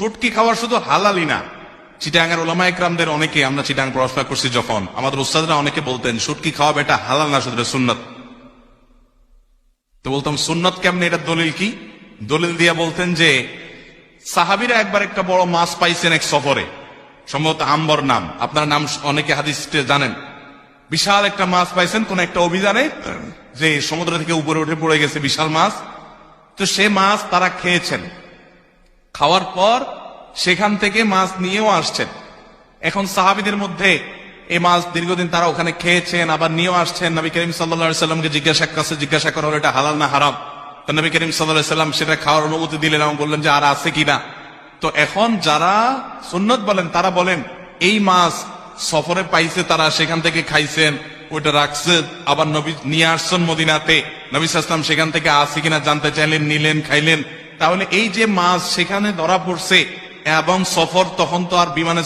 শুটকি খাওয়ার শুধু হালালই না, চিটাঙ্গের ওলামা একরামদের অনেকে, আমরা চিটাং পড়াশোনা করছি যখন, আমাদের উস্তাদরা অনেকে বলতেন শুটকি খাওয়া এটা হালাল না, শুধু সুন্নত। তো বলতাম সুন্নত কেমনে, এটা দলিল কি? দলিল দিয়ে বলতেন যে সাহাবীরা একবার একটা বড় মাছ পাইছেন এক সফরে, সম্ভবত আম্বর নাম, আপনার নাম অনেকে হাদিসে জানেন। বিশাল একটা মাছ পাইছেন কোন একটা অভিযানে, যে সমুদ্র থেকে উপরে উঠে পড়ে গেছে বিশাল মাছ। তো সে মাছ তারা খেয়েছেন, খাওয়ার পর সেখান থেকে মাছ নিয়েও আসছেন। এখন সাহাবীদের মধ্যে এই মাছ দীর্ঘদিন তারা ওখানে খেয়েছেন, আবার নিয়েও আসছেন। নবী করিম সাল্লাল্লাহু আলাইহি সাল্লামকে জিজ্ঞাসা করা হলো এটা হালাল না হারাম। তো নবী করিম সাল্লাল্লাহু আলাইহি সাল্লাম সেটা খাওয়ার অনুমতি দিলেন এবং বললেন যে আর আছে কিনা। তো এখন যারা সুন্নত বলেন তারা বলেন এই মাছ সফরে পাইছে, তারা সেখান থেকে খাইছেন, ওইটা রাখছে, আবার নবী নিয়ে আসছেন মদিনাতে, নবী সাল্লাল্লাহু আলাইহি সাল্লাম সেখান থেকে আছে কিনা জানতে চাইলেন, নিলেন, খাইলেন। তাহলে এই যে মাছ সেখানে ধরা পড়ছে এবং সফর, তখন তো আর বিমানে